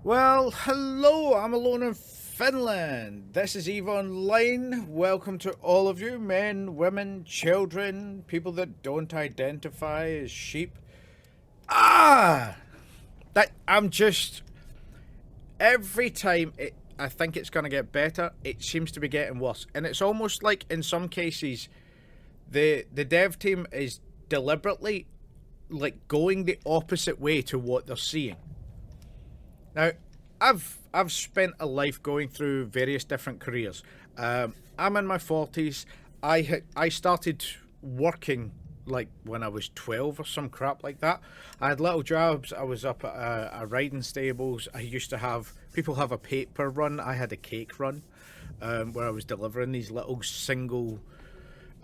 Well, hello, I'm alone in Finland. This is EVE Online. Welcome to all of you, men, women, children, people that don't identify as sheep. Ah! That I'm just every time I think it's gonna get better, it seems to be getting worse. And it's almost like in some cases the dev team is deliberately like going the opposite way to what they're seeing. Now, I've spent a life going through various different careers. I'm in my 40s. I started working like when I was 12 or some crap like that. I had little jobs. I was up at a riding stables. I used to have people have a paper run. I had a cake run, where I was delivering these little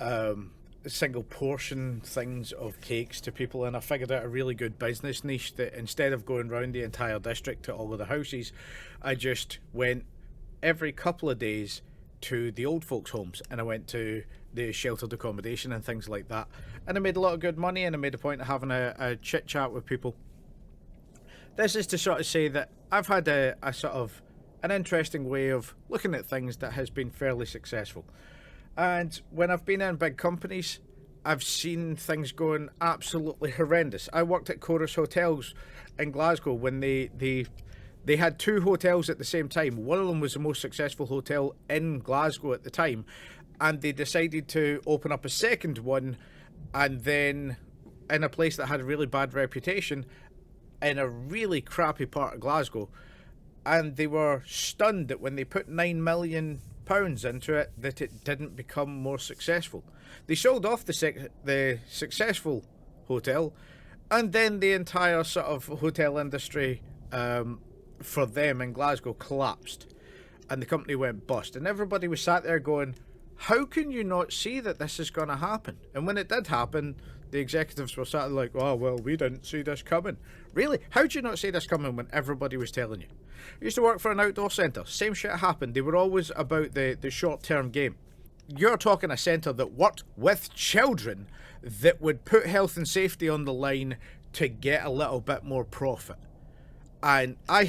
um, single portion things of cakes to people, and I figured out a really good business niche that instead of going around the entire district to all of the houses, I just went every couple of days to the old folks' homes, and I went to the sheltered accommodation and things like that, and I made a lot of good money, and I made a point of having a chit chat with people. This is to sort of say that I've had a sort of an interesting way of looking at things that has been fairly successful. And when I've been in big companies, I've seen things going absolutely horrendous. I worked at Chorus Hotels in Glasgow when they had two hotels at the same time. One of them was the most successful hotel in Glasgow at the time, and they decided to open up a second one, and then in a place that had a really bad reputation in a really crappy part of Glasgow, and they were stunned that when they put £9 million into it, that it didn't become more successful. They sold off the successful hotel, and then the entire sort of hotel industry for them in Glasgow collapsed, and the company went bust. And everybody was sat there going, "How can you not see that this is going to happen?" And when it did happen, the executives were sat like, "Oh well, we didn't see this coming." Really? How would you not see this coming when everybody was telling you? I used to work for an outdoor centre. Same shit happened. They were always about the short term game. You're talking a centre that worked with children that would put health and safety on the line to get a little bit more profit. And I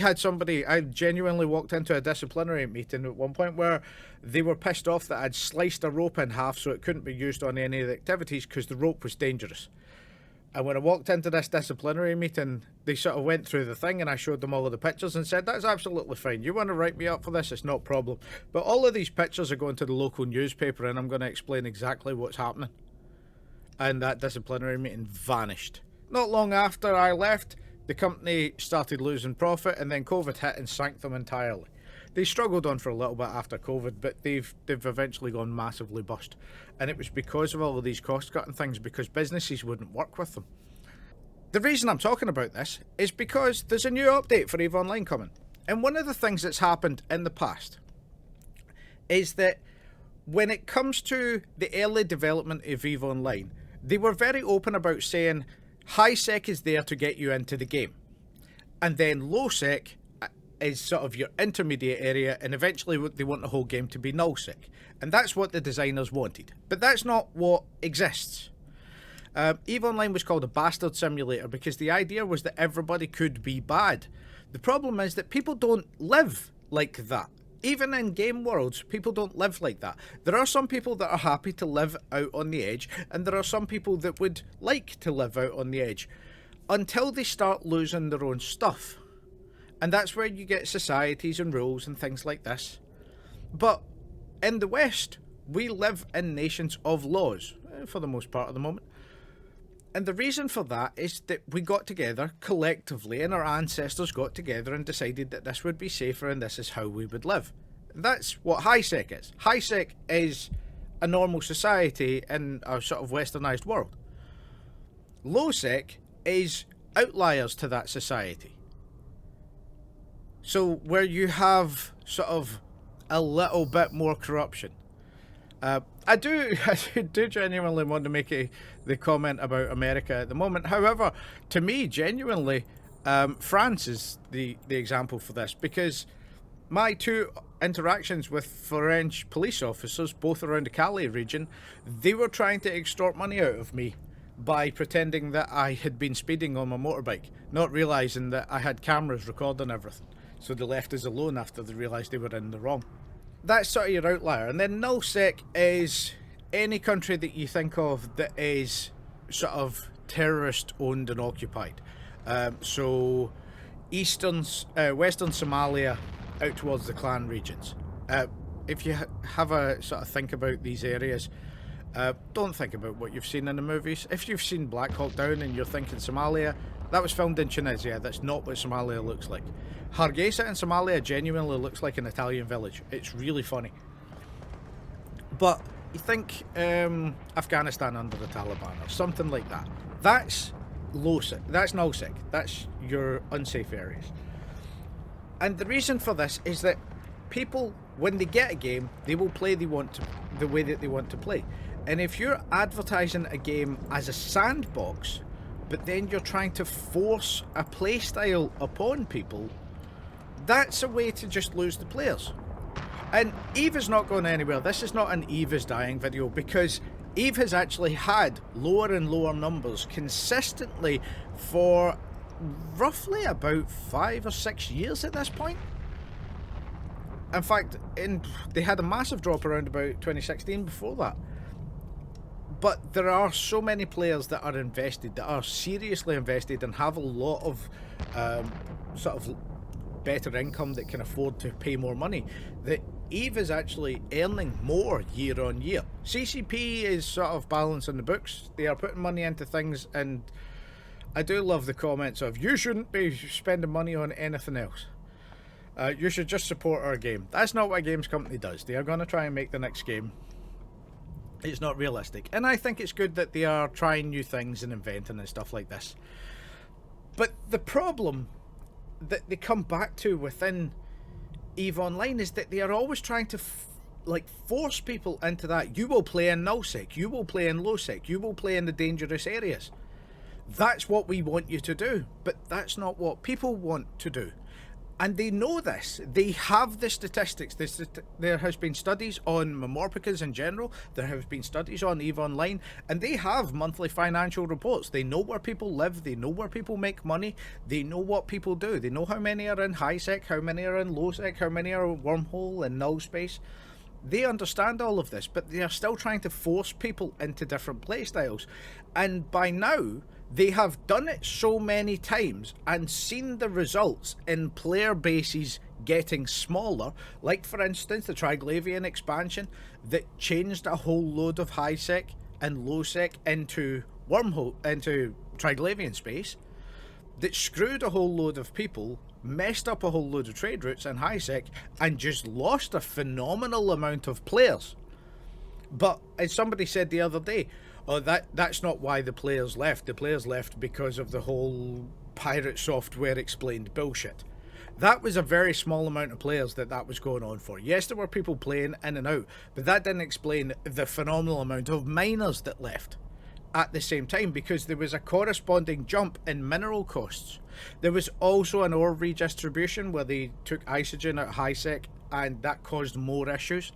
genuinely walked into a disciplinary meeting at one point where they were pissed off that I'd sliced a rope in half so it couldn't be used on any of the activities because the rope was dangerous. And when I walked into this disciplinary meeting, they sort of went through the thing and I showed them all of the pictures and said, "That's absolutely fine. You want to write me up for this? It's not a problem. But all of these pictures are going to the local newspaper and I'm going to explain exactly what's happening." And that disciplinary meeting vanished. Not long after I left, the company started losing profit, and then COVID hit and sank them entirely. They struggled on for a little bit after COVID, but they've eventually gone massively bust. And it was because of all of these cost cutting things, because businesses wouldn't work with them. The reason I'm talking about this is because there's a new update for EVE Online coming. And one of the things that's happened in the past is that when it comes to the early development of EVE Online, they were very open about saying high sec is there to get you into the game, and then low sec is sort of your intermediate area, and eventually they want the whole game to be null sec, and that's what the designers wanted. But that's not what exists. EVE Online was called a bastard simulator because the idea was that everybody could be bad. The problem is that people don't live like that. Even in game worlds, people don't live like that. There are some people that are happy to live out on the edge, and there are some people that would like to live out on the edge until they start losing their own stuff. And that's where you get societies and rules and things like this. But in the West, we live in nations of laws, for the most part at the moment. And the reason for that is that we got together collectively, and our ancestors got together and decided that this would be safer and this is how we would live. That's what high sec is. High sec is a normal society in a sort of westernized world. Low sec is outliers to that society. So where you have sort of a little bit more corruption. I do genuinely want to make the comment about America at the moment. However, to me, genuinely, France is the example for this, because my two interactions with French police officers, both around the Calais region, they were trying to extort money out of me by pretending that I had been speeding on my motorbike, not realising that I had cameras recording everything. So they left us alone after they realised they were in the wrong. That's sort of your outlier. And then nullsec is any country that you think of that is sort of terrorist owned and occupied. So western Somalia out towards the clan regions. If you have a sort of think about these areas, don't think about what you've seen in the movies. If you've seen Black Hawk Down and you're thinking Somalia, that was filmed in Tunisia. That's not what Somalia looks like. Hargeisa in Somalia genuinely looks like an Italian village. It's really funny. But you think Afghanistan under the Taliban or something like that. That's low-sec. That's null-sec. That's your unsafe areas. And the reason for this is that people, when they get a game, they will play the way that they want to play. And if you're advertising a game as a sandbox, but then you're trying to force a play style upon people, that's a way to just lose the players. And Eve is not going anywhere. This is not an Eve is dying video, because Eve has actually had lower and lower numbers consistently for roughly about 5 or 6 years at this point. In fact, they had a massive drop around about 2016 before that. But there are so many players that are invested, that are seriously invested and have a lot of sort of better income that can afford to pay more money, that Eve is actually earning more year on year. CCP is sort of balancing the books. They are putting money into things, and I do love the comments of, you shouldn't be spending money on anything else. You should just support our game. That's not what a games company does. They are going to try and make the next game. It's not realistic. And I think it's good that they are trying new things and inventing and stuff like this. But the problem that they come back to within EVE Online is that they are always trying to force people into that. You will play in nullsec, you will play in lowsec, you will play in the dangerous areas. That's what we want you to do, but that's not what people want to do. And they know this. They have the statistics. There has been studies on Memorpicas in general. There have been studies on EVE Online, and they have monthly financial reports. They know where people live. They know where people make money. They know what people do. They know how many are in high sec, how many are in low sec, how many are in wormhole and null space. They understand all of this, but they are still trying to force people into different playstyles. And by now, they have done it so many times and seen the results in player bases getting smaller, like for instance the Triglavian expansion that changed a whole load of high sec and low sec into Triglavian space, that screwed a whole load of people, messed up a whole load of trade routes in high sec, and just lost a phenomenal amount of players. But as somebody said the other day, oh, that's not why the players left. The players left because of the whole pirate software explained bullshit. That was a very small amount of players that was going on for. Yes, there were people playing in and out, but that didn't explain the phenomenal amount of miners that left at the same time, because there was a corresponding jump in mineral costs. There was also an ore redistribution where they took isogen out of high sec, and that caused more issues.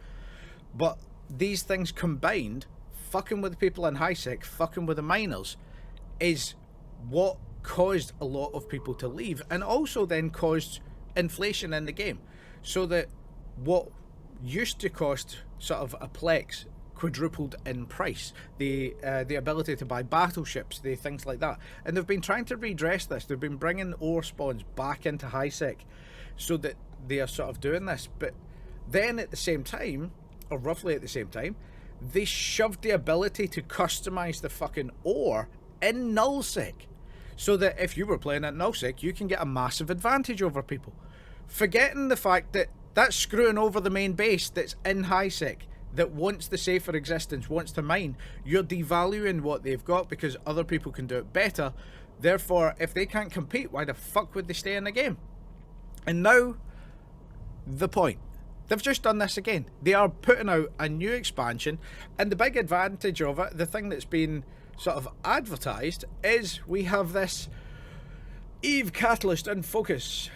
But these things combined, fucking with the people in high sec, fucking with the miners, is what caused a lot of people to leave, and also then caused inflation in the game, so that what used to cost sort of a plex quadrupled in price. The ability to buy battleships, the things like that. And they've been trying to redress this. They've been bringing ore spawns back into high sec so that they are sort of doing this. But then at the same time, or roughly at the same time, they shoved the ability to customize the fucking ore in nullsec, so that if you were playing at nullsec, you can get a massive advantage over people, forgetting the fact that that's screwing over the main base that's in high sec, that wants the safer existence, wants to mine. You're devaluing what they've got because other people can do it better. Therefore, if they can't compete, why the fuck would they stay in the game? And now, the point. They've just done this again. They are putting out a new expansion, and the big advantage of it, the thing that's been sort of advertised, is we have this EVE Catalyst in focus.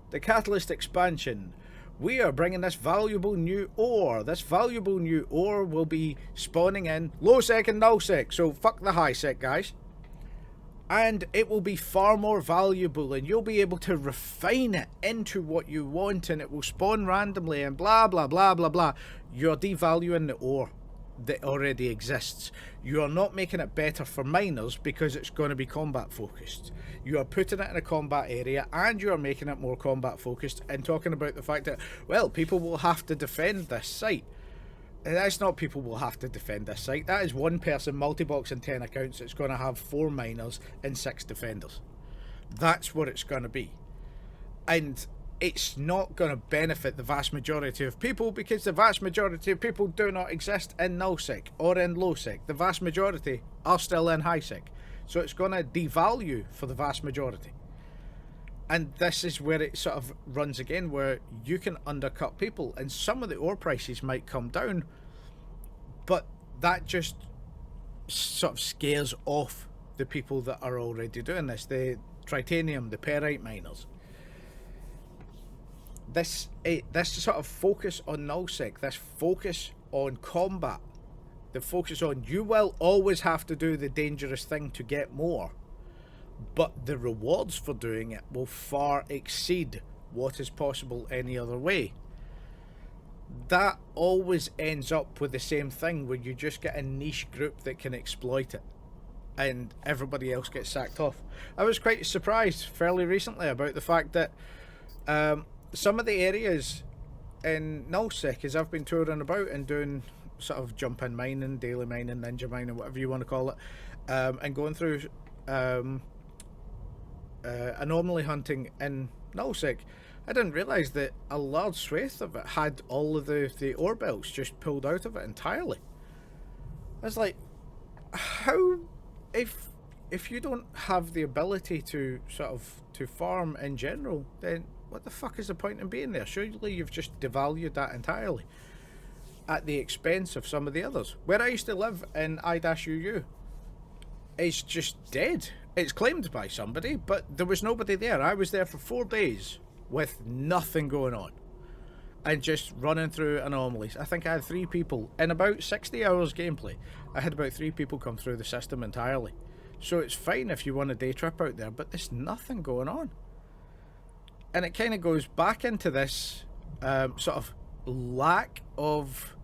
The Catalyst expansion. We are bringing this valuable new ore. This valuable new ore will be spawning in low sec and null sec. So fuck the high sec, guys. and it will be far more valuable, and you'll be able to refine it into what you want, and it will spawn randomly and blah blah blah blah blah. You're devaluing the ore that already exists. You are not making it better for miners because it's going to be combat focused. You are putting it in a combat area, and you are making it more combat focused, and talking about the fact that, well, people will have to defend this site. And that's not people will have to defend this site. That is one person, multi-box and 10 accounts, that's going to have 4 miners and 6 defenders. That's what it's going to be. And it's not going to benefit the vast majority of people, because the vast majority of people do not exist in nullsec or in lowsec. The vast majority are still in highsec. So it's going to devalue for the vast majority. And this is where it sort of runs again, where you can undercut people, and some of the ore prices might come down, but that just sort of scares off the people that are already doing this, the tritanium, the perite miners. This sort of focus on nullsec, this focus on combat, the focus on you will always have to do the dangerous thing to get more, but the rewards for doing it will far exceed what is possible any other way. That always ends up with the same thing, where you just get a niche group that can exploit it, and everybody else gets sacked off. I was quite surprised fairly recently about the fact that some of the areas in nullsec, as I've been touring about and doing sort of jump in mining, daily mining, ninja mining, whatever you want to call it, and going through anomaly hunting in nullsec, I didn't realise that a large swathe of it had all of the ore belts just pulled out of it entirely. I was like, how, if you don't have the ability to sort of to farm in general, then what the fuck is the point in being there? Surely you've just devalued that entirely at the expense of some of the others. Where I used to live in I-UU, it's just dead. It's claimed by somebody, but there was nobody there. I was there for 4 days with nothing going on and just running through anomalies. I think I had 3 people in about 60 hours gameplay. I had about 3 people come through the system entirely. So it's fine if you want a day trip out there, but there's nothing going on. And it kind of goes back into this sort of lack of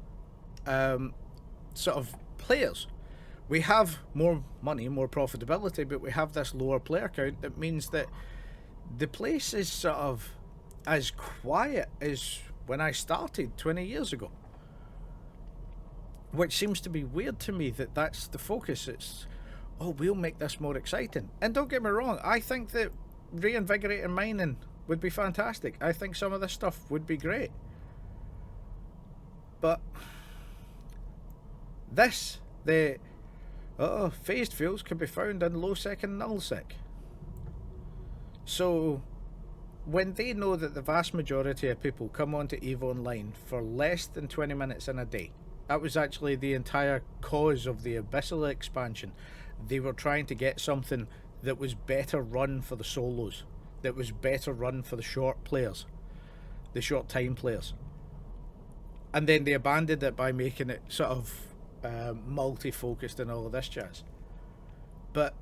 sort of players. We have more money, more profitability, but we have this lower player count. That means that the place is sort of as quiet as when I started 20 years ago, which seems to be weird to me, that that's the focus. It's, oh, we'll make this more exciting. And don't get me wrong, I think that reinvigorating mining would be fantastic. I think some of this stuff would be great. But this, the phased fields can be found in lowsec and nullsec. So when they know that the vast majority of people come onto EVE Online for less than 20 minutes in a day, that was actually the entire cause of the Abyssal expansion. They were trying to get something that was better run for the solos, that was better run for the short players, the short time players. And then they abandoned it by making it sort of multi-focused and all of this jazz. But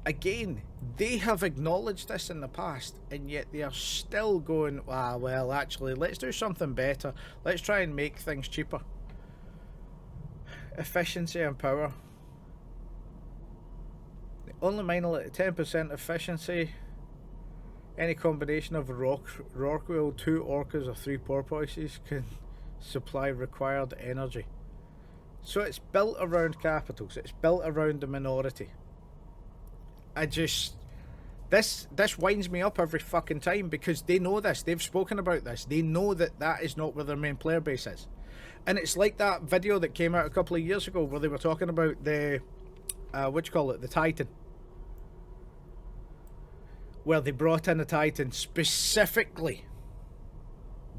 again, they have acknowledged this in the past, and yet they are still going, ah, well, actually, let's do something better. Let's try and make things cheaper. Efficiency and power. The only miner at 10% efficiency. Any combination of a rock wheel, 2 orcas or 3 porpoises can supply required energy. So it's built around capitals. It's built around the minority. I just, this winds me up every fucking time, because they know this. They've spoken about this. They know that that is not where their main player base is. And it's like that video that came out a couple of years ago where they were talking about the the Titan, where they brought in a Titan specifically,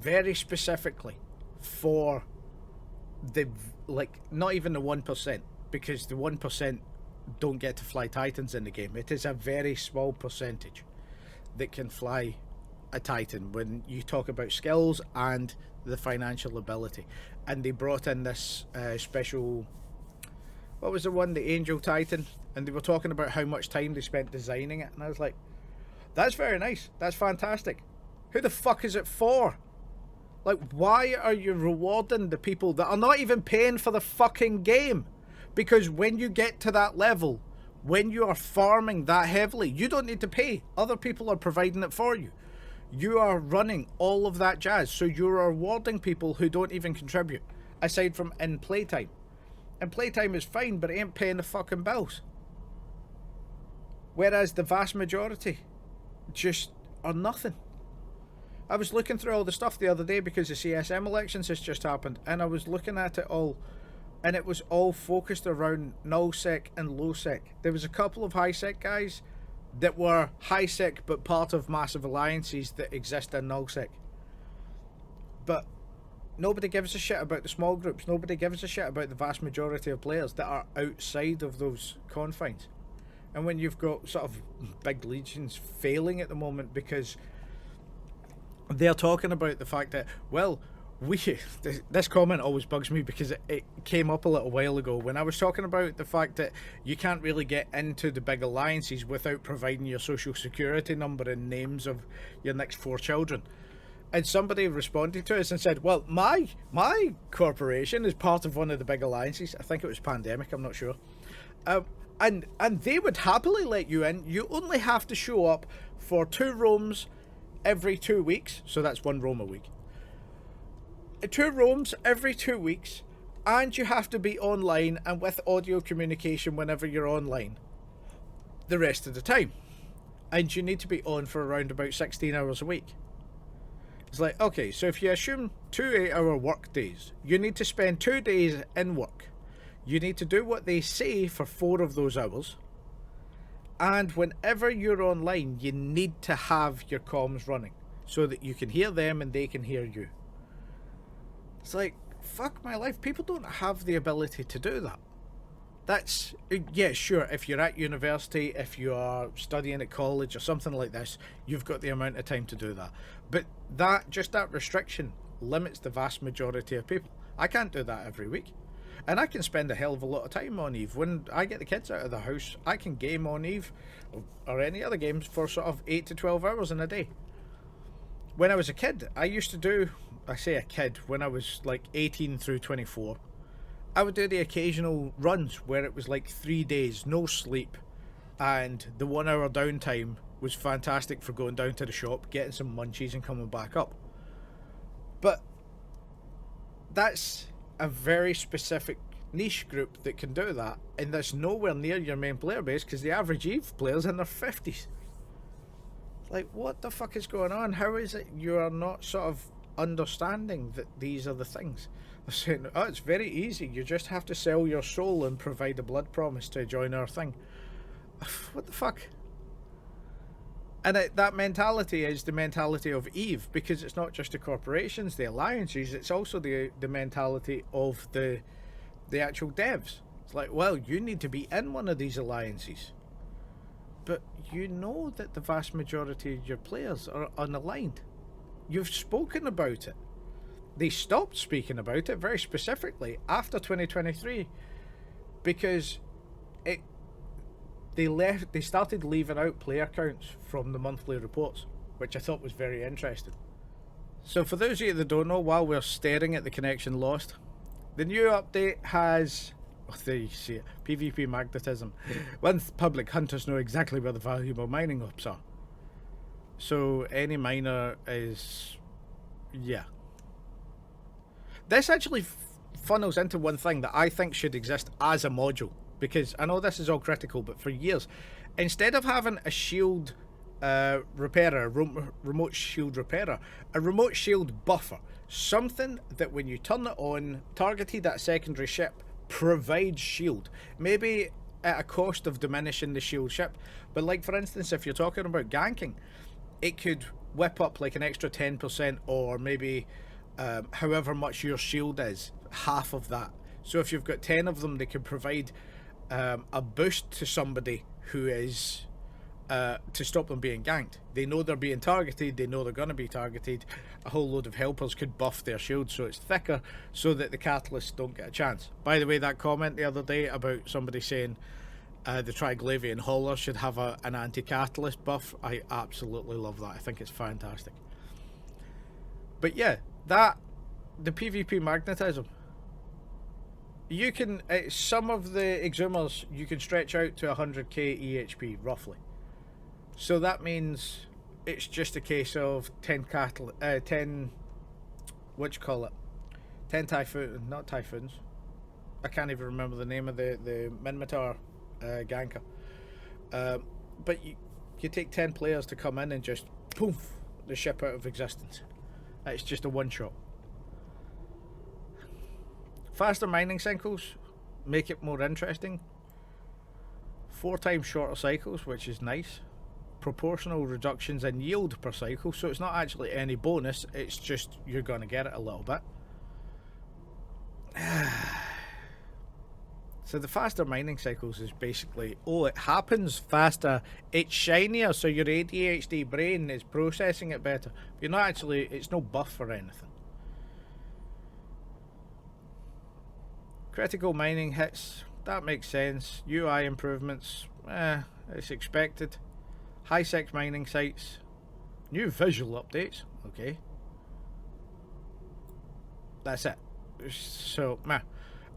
very specifically, for the, like, not even the 1%, because the 1% don't get to fly Titans in the game. It is a very small percentage that can fly a Titan when you talk about skills and the financial ability. And they brought in this special what was the one, the Angel Titan, and they were talking about how much time they spent designing it, and I was like, that's very nice, that's fantastic. Who the fuck is it for? Like, why are you rewarding the people that are not even paying for the fucking game? Because when you get to that level, when you are farming that heavily, you don't need to pay. Other people are providing it for you. You are running all of that jazz, so you're rewarding people who don't even contribute, aside from in playtime. And playtime is fine, but it ain't paying the fucking bills. Whereas the vast majority just are nothing. I was looking through all the stuff the other day because the CSM elections has just happened, and I was looking at it all, and it was all focused around nullsec and lowsec. There was a couple of highsec guys that were highsec but part of massive alliances that exist in nullsec. But nobody gives a shit about the small groups. Nobody gives a shit about the vast majority of players that are outside of those confines. And when you've got sort of big legions failing at the moment because they're talking about the fact that, well, this comment always bugs me because it came up a little while ago when I was talking about the fact that you can't really get into the big alliances without providing your social security number and names of your next 4 children. And somebody responded to us and said, well, my corporation is part of one of the big alliances. I think it was Pandemic, I'm not sure. And they would happily let you in. You only have to show up for 2 roams every 2 weeks, so that's 1 roam a week. 2 roams every 2 weeks, and you have to be online and with audio communication whenever you're online the rest of the time. And you need to be on for around about 16 hours a week. It's like, okay, so if you assume 2 8-hour work days, you need to spend 2 days in work. You need to do what they say for 4 of those hours. And whenever you're online, you need to have your comms running so that you can hear them and they can hear you. It's like, fuck my life. People don't have the ability to do that. That's, yeah, sure, if you're at university, if you are studying at college or something like this, you've got the amount of time to do that. But that restriction limits the vast majority of people. I can't do that every week. And I can spend a hell of a lot of time on Eve. When I get the kids out of the house, I can game on Eve or any other games for sort of 8 to 12 hours in a day. When I was a kid, I used to do, I say a kid, when I was like 18 through 24, I would do the occasional runs where it was like 3 days, no sleep, and the 1 hour downtime was fantastic for going down to the shop, getting some munchies and coming back up. But that's a very specific niche group that can do that, and that's nowhere near your main player base because the average Eve player's in their 50s. Like, what the fuck is going on? How is it you are not sort of understanding that these are the things? They're saying, oh, it's very easy, you just have to sell your soul and provide a blood promise to join our thing. What the fuck? And that mentality is the mentality of Eve, because it's not just the corporations, the alliances, it's also the mentality of the actual devs. It's like, well, you need to be in one of these alliances. But you know that the vast majority of your players are unaligned. You've spoken about it. They stopped speaking about it very specifically after 2023 because they started leaving out player counts from the monthly reports, which I thought was very interesting. So for those of you that don't know, while we're staring at the connection lost, the new update has, oh, there you see it, PvP magnetism. Once public hunters know exactly where the valuable mining ops are. So any miner is, yeah. This actually funnels into one thing that I think should exist as a module, because I know this is all critical, but for years, instead of having a shield repairer, remote shield repairer, a remote shield buffer, something that when you turn it on, targeted at secondary ship, provides shield. Maybe at a cost of diminishing the shield ship, but like for instance, if you're talking about ganking, it could whip up like an extra 10% or maybe however much your shield is, half of that. So if you've got 10 of them, they can provide a boost to somebody who is to stop them being ganked. They know they're being targeted, they know they're going to be targeted. A whole load of helpers could buff their shield so it's thicker so that the catalysts don't get a chance. By the way, that comment the other day about somebody saying the Triglavian Hauler should have an anti-catalyst buff, I absolutely love that. I think it's fantastic. But yeah, the PvP magnetism. You can, some of the exhumers you can stretch out to 100k EHP roughly. So that means it's just a case of 10 what you call it? 10 typhoon, not typhoons. I can't even remember the name of the Minmatar ganker. But you take 10 players to come in and just poof the ship out of existence. It's just a one shot. Faster mining cycles make it more interesting. 4 times shorter cycles, which is nice. Proportional reductions in yield per cycle, so it's not actually any bonus, it's just you're going to get it a little bit. So the faster mining cycles is basically, oh, it happens faster, it's shinier, so your ADHD brain is processing it better. You're not actually, it's no buff or anything. Critical mining hits, that makes sense. UI improvements, it's expected. High-sec mining sites, new visual updates, okay. That's it. So, meh.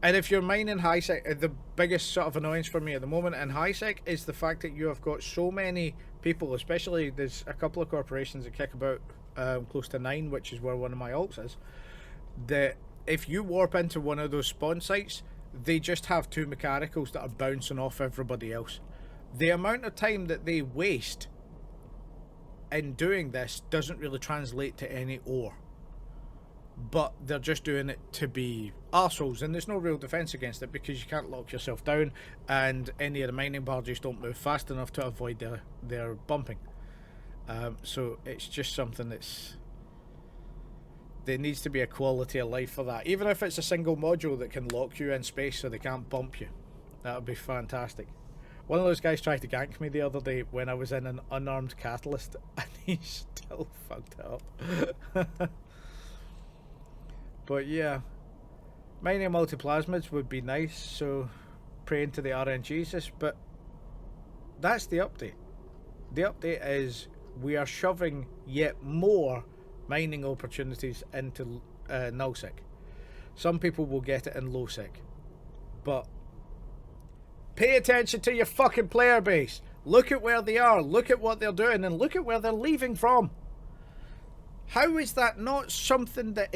And if you're mining high-sec, the biggest sort of annoyance for me at the moment in high-sec is the fact that you have got so many people, especially there's a couple of corporations that kick about close to 9, which is where one of my alts is, that if you warp into one of those spawn sites, they just have 2 mechanicals that are bouncing off everybody else. The amount of time that they waste in doing this doesn't really translate to any ore. But they're just doing it to be arseholes, and there's no real defense against it because you can't lock yourself down, and any of the mining barges don't move fast enough to avoid their bumping. So it's just something there needs to be a quality of life for that. Even if it's a single module that can lock you in space so they can't bump you, that would be fantastic. One of those guys tried to gank me the other day when I was in an unarmed catalyst, and he still fucked it up. But yeah, mining multiplasmids would be nice, so praying to the RNGesus, but that's the update. The update is we are shoving yet more mining opportunities into nullsec. Some people will get it in lowsec, but pay attention to your fucking player base. Look at where they are, look at what they're doing, and look at where they're leaving from. How is that not something that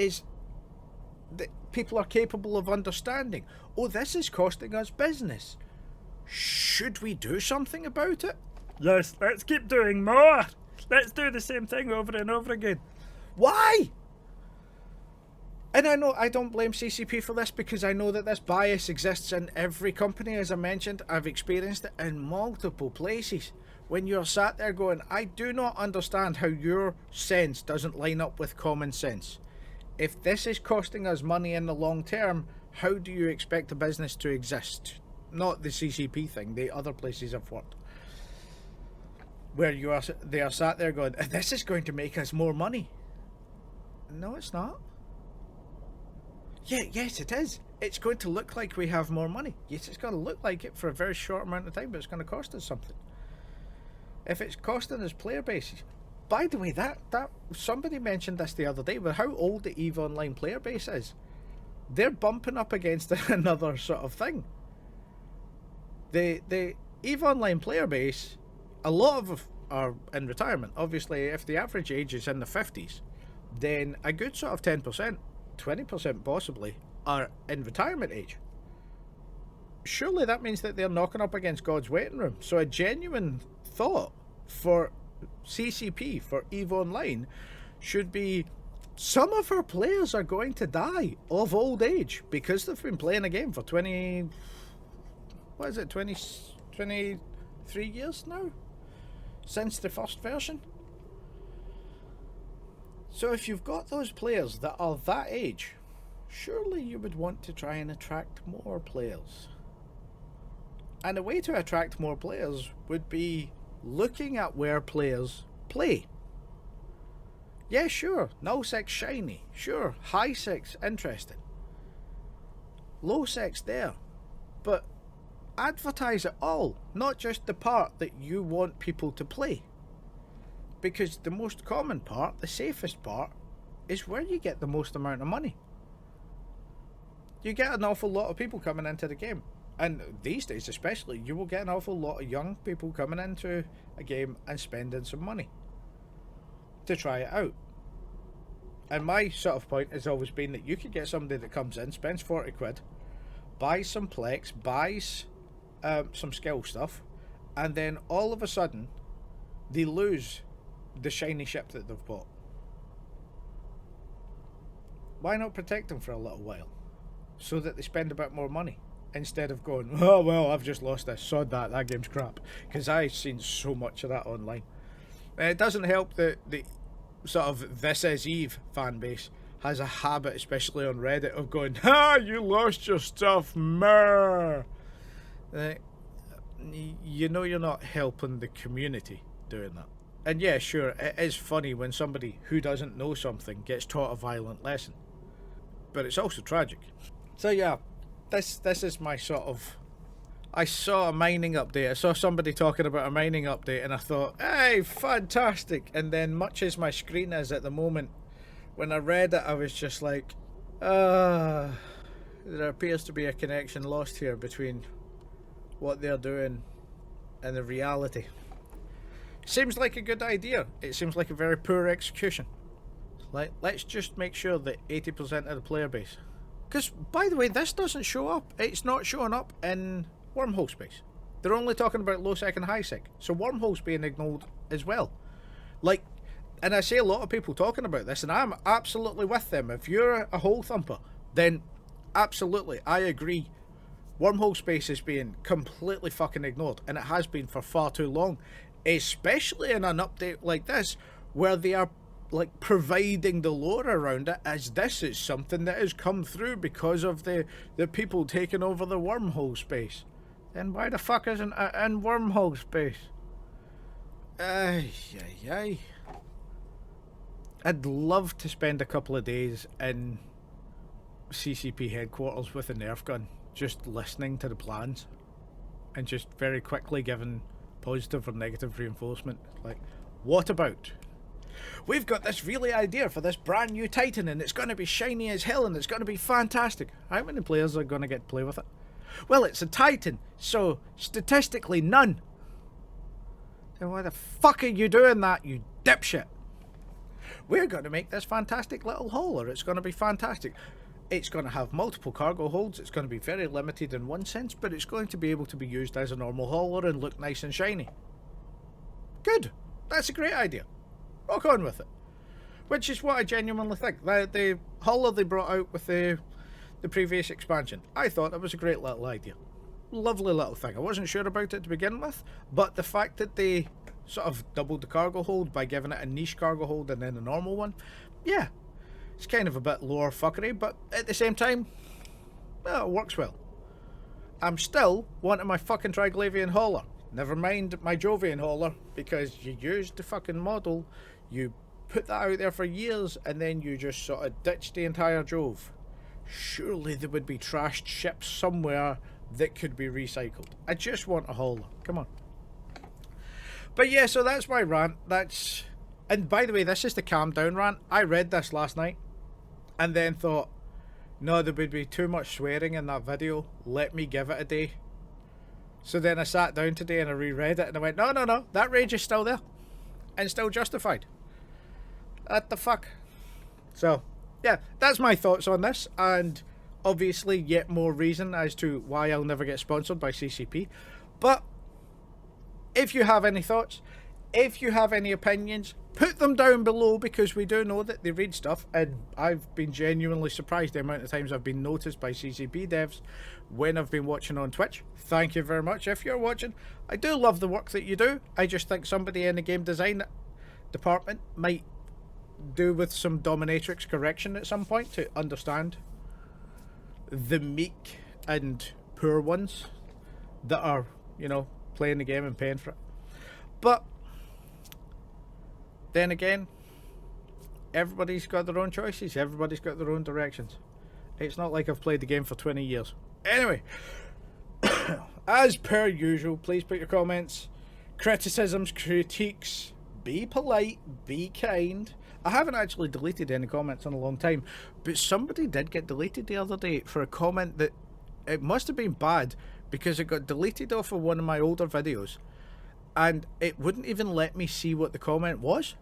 people are capable of understanding? Oh, this is costing us business. Should we do something about it? Yes, let's keep doing more. Let's do the same thing over and over again. Why? And I know I don't blame CCP for this because I know that this bias exists in every company. As I mentioned, I've experienced it in multiple places. When you're sat there going, I do not understand how your sense doesn't line up with common sense. If this is costing us money in the long term, how do you expect a business to exist? Not the CCP thing, the other places I've worked. Where they are sat there going, this is going to make us more money. No, it's not. Yeah, yes, it is. It's going to look like we have more money. Yes, it's going to look like it for a very short amount of time, but it's going to cost us something. If it's costing us player bases. By the way, that somebody mentioned this the other day, with how old the EVE Online player base is. They're bumping up against another sort of thing. The EVE Online player base, a lot of are in retirement. Obviously, if the average age is in the 50s, then a good sort of 10%, 20% possibly, are in retirement age. Surely that means that they're knocking up against God's waiting room. So a genuine thought for CCP, for EVE Online, should be some of our players are going to die of old age because they've been playing a game for 23 years now? Since the first version? So if you've got those players that are that age, surely you would want to try and attract more players. And a way to attract more players would be looking at where players play. Yeah, sure, null sex shiny. Sure, high sex interesting. Low sex there. But advertise it all, not just the part that you want people to play. Because the most common part, the safest part, is where you get the most amount of money. You get an awful lot of people coming into the game. And these days especially, you will get an awful lot of young people coming into a game and spending some money to try it out. And my sort of point has always been that you could get somebody that comes in, spends 40 quid, buys some plex, buys some skill stuff, and then all of a sudden they lose the shiny ship that they've bought. Why not protect them for a little while so that they spend a bit more money instead of going, oh well, I've just lost this, sod that game's crap? Because I've seen so much of that online. And it doesn't help that the sort of This Is Eve fan base has a habit, especially on Reddit, of going, you lost your stuff, meh. You know you're not helping the community doing that. And yeah, sure, it is funny when somebody who doesn't know something gets taught a violent lesson. But it's also tragic. So yeah, this is my sort of... I saw a mining update. I saw somebody talking about a mining update and I thought, hey, fantastic. And then much as my screen is at the moment, when I read it, I was just like, there appears to be a connection lost here between what they're doing and the reality. Seems like a good idea. It seems like a very poor execution. Like, let's just make sure that 80% of the player base... Because, by the way, this doesn't show up. It's not showing up in wormhole space. They're only talking about low sec and high sec. So wormhole's being ignored as well. Like, and I see a lot of people talking about this, and I'm absolutely with them. If you're a hole thumper, then absolutely, I agree. Wormhole space is being completely fucking ignored, and it has been for far too long. Especially in an update like this, where they are like providing the lore around it, as this is something that has come through because of the people taking over the wormhole space. Then why the fuck isn't it in wormhole space? Ay. I'd love to spend a couple of days in CCP headquarters with a Nerf gun, just listening to the plans and just very quickly giving positive or negative reinforcement. Like, what about? We've got this really idea for this brand new Titan and it's going to be shiny as hell and it's going to be fantastic. How many players are going to get to play with it? Well, it's a Titan, so statistically none. Then why the fuck are you doing that, you dipshit? We're going to make this fantastic little hauler. It's going to be fantastic. It's going to have multiple cargo holds. It's going to be very limited in one sense, but it's going to be able to be used as a normal hauler and look nice and shiny. Good. That's a great idea. Rock on with it. Which is what I genuinely think. The hauler they brought out with the previous expansion, I thought that was a great little idea. Lovely little thing. I wasn't sure about it to begin with, but the fact that they sort of doubled the cargo hold by giving it a niche cargo hold and then a normal one, yeah, it's kind of a bit lore fuckery, but at the same time, well, it works well. I'm still wanting my fucking Triglavian hauler. Never mind my Jovian hauler, because you used the fucking model, you put that out there for years, and then you just sort of ditched the entire Jove. Surely there would be trashed ships somewhere that could be recycled. I just want a hauler. Come on. But yeah, so that's my rant. And by the way, this is the calm down rant. I read this last night and then thought, no, there would be too much swearing in that video. Let me give it a day. So then I sat down today and I reread it and I went, no, that rage is still there and still justified. What the fuck? So yeah, that's my thoughts on this, and obviously yet more reason as to why I'll never get sponsored by CCP. But if you have any thoughts, if you have any opinions, put them down below, because we do know that they read stuff, and I've been genuinely surprised the amount of times I've been noticed by CCP devs when I've been watching on Twitch. Thank you very much if you're watching. I do love the work that you do. I just think somebody in the game design department might do with some dominatrix correction at some point to understand the meek and poor ones that are, you know, playing the game and paying for it. But then again, everybody's got their own choices. Everybody's got their own directions. It's not like I've played the game for 20 years. Anyway, as per usual, please put your comments, criticisms, critiques. Be polite, be kind. I haven't actually deleted any comments in a long time, but somebody did get deleted the other day for a comment that it must have been bad because it got deleted off of one of my older videos and it wouldn't even let me see what the comment was,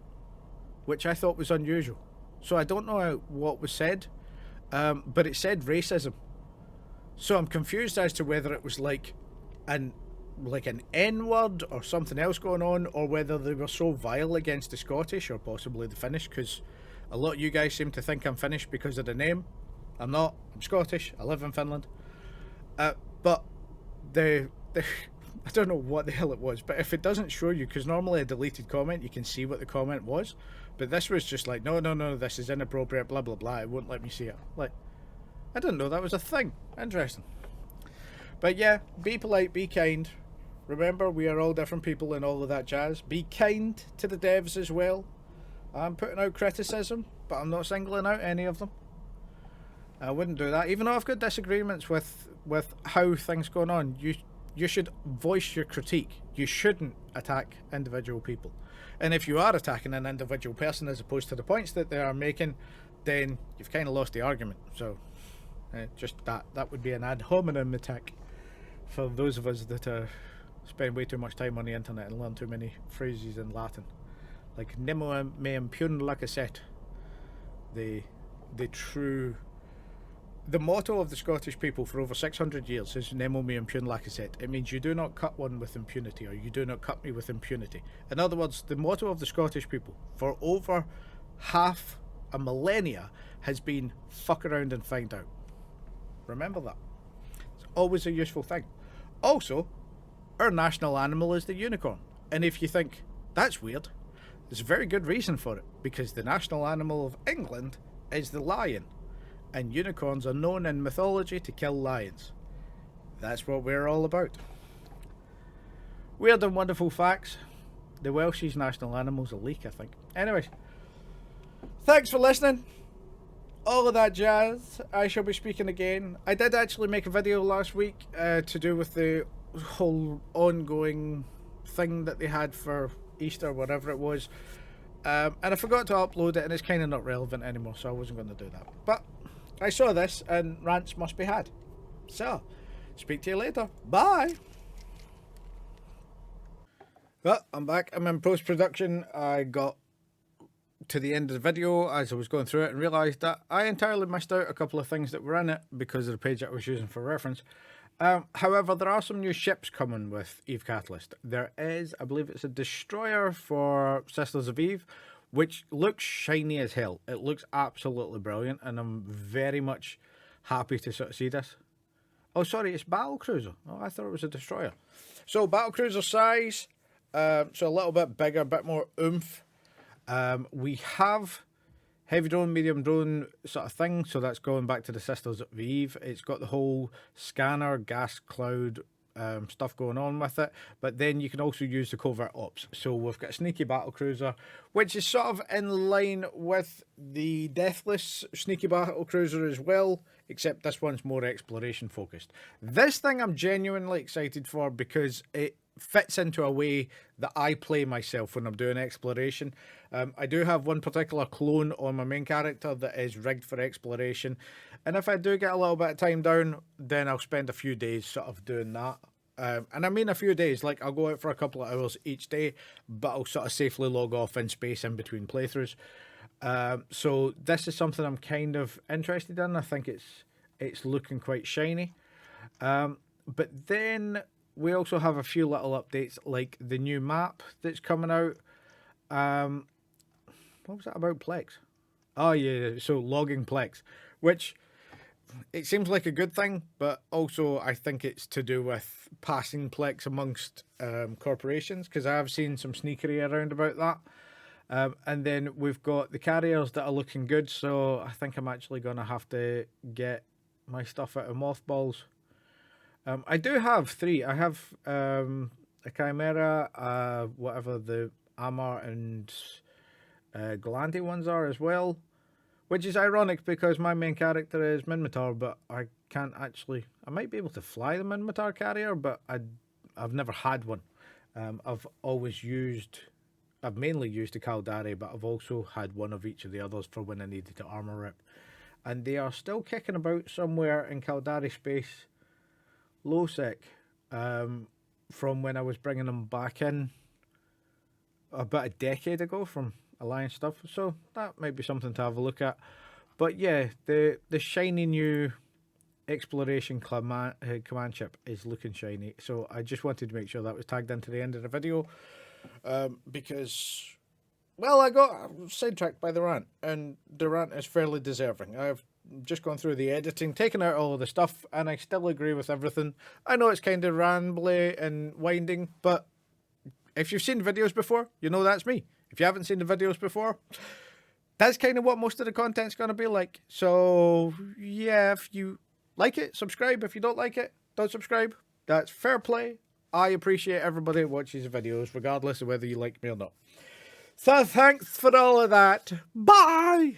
which I thought was unusual. So I don't know what was said, but it said racism. So I'm confused as to whether it was like an N-word or something else going on, or whether they were so vile against the Scottish or possibly the Finnish, because a lot of you guys seem to think I'm Finnish because of the name. I'm not. I'm Scottish. I live in Finland. But I don't know what the hell it was, but if it doesn't show you, because normally a deleted comment, you can see what the comment was, but this was just like, no, this is inappropriate, blah, blah, blah, it won't let me see it. Like, I didn't know that was a thing. Interesting. But yeah, be polite, be kind. Remember, we are all different people and all of that jazz. Be kind to the devs as well. I'm putting out criticism, but I'm not singling out any of them. I wouldn't do that, even though I've got disagreements with how things going on. You should voice your critique. You shouldn't attack individual people. And if you are attacking an individual person as opposed to the points that they are making, then you've kind of lost the argument. So just that would be an ad hominem attack for those of us that spend way too much time on the internet and learn too many phrases in Latin, like nemo me impugn lacet. The motto of the Scottish people for over 600 years is nemo me impugn lacet. It means you do not cut one with impunity, or you do not cut me with impunity. In other words, the motto of the Scottish people for over half a millennia has been fuck around and find out. Remember that. It's always a useful thing. Also, our national animal is the unicorn. And if you think that's weird, there's a very good reason for it, because the national animal of England is the lion, and unicorns are known in mythology to kill lions. That's what we're all about. Weird and wonderful facts. The Welsh's national animal's a leek, I think. Anyways, thanks for listening. All of that jazz. I shall be speaking again. I did actually make a video last week to do with the whole ongoing thing that they had for Easter, whatever it was. And I forgot to upload it, and it's kind of not relevant anymore, so I wasn't going to do that. But I saw this, and rants must be had. So, speak to you later. Bye! Well, I'm back. I'm in post-production. I got to the end of the video as I was going through it and realised that I entirely missed out a couple of things that were in it because of the page that I was using for reference. However, there are some new ships coming with Eve Catalyst. There is, I believe it's a destroyer for Sisters of Eve, which looks shiny as hell. It looks absolutely brilliant, and I'm very much happy to sort of see this. Oh, sorry, it's battlecruiser. Oh, I thought it was a destroyer. So, battlecruiser size, so a little bit bigger, a bit more oomph. We have heavy drone, medium drone sort of thing, so that's going back to the Sisters of Eve. It's got the whole scanner, gas cloud stuff going on with it, but then you can also use the covert ops. So we've got a sneaky battlecruiser, which is sort of in line with the Deathless sneaky battlecruiser as well, except this one's more exploration focused. This thing I'm genuinely excited for because it fits into a way that I play myself when I'm doing exploration. I do have one particular clone on my main character that is rigged for exploration, and if I do get a little bit of time down, then I'll spend a few days sort of doing that. And I mean a few days, like I'll go out for a couple of hours each day, but I'll sort of safely log off in space in between playthroughs. So this is something I'm kind of interested in. I think it's looking quite shiny. But then we also have a few little updates, like the new map that's coming out. What was that about Plex? Oh yeah, so logging Plex, which it seems like a good thing, but also I think it's to do with passing Plex amongst corporations, because I have seen some sneakery around about that. And then we've got the carriers that are looking good, so I think I'm actually going to have to get my stuff out of mothballs. I do have 3. I have a Chimera, whatever the Amar and Glandy ones are as well. Which is ironic because my main character is Minmatar, but I can't actually. I might be able to fly the Minmatar carrier, but I've never had one. I've always used. I've mainly used the Caldari, but I've also had one of each of the others for when I needed to armor rip. And they are still kicking about somewhere in Caldari space, low sec, from when I was bringing them back in about a decade ago from Alliance stuff. So that might be something to have a look at. But yeah, the shiny new exploration command ship is looking shiny. So I just wanted to make sure that was tagged into the end of the video, because, well, I got sidetracked by the rant, and the rant is fairly deserving. I've just gone through the editing, taken out all of the stuff, and I still agree with everything. I know it's kind of rambly and winding, but if you've seen videos before, you know that's me. If you haven't seen the videos before, that's kind of what most of the content's going to be like. So, yeah, if you like it, subscribe. If you don't like it, don't subscribe. That's fair play. I appreciate everybody that watches the videos, regardless of whether you like me or not. So, thanks for all of that. Bye!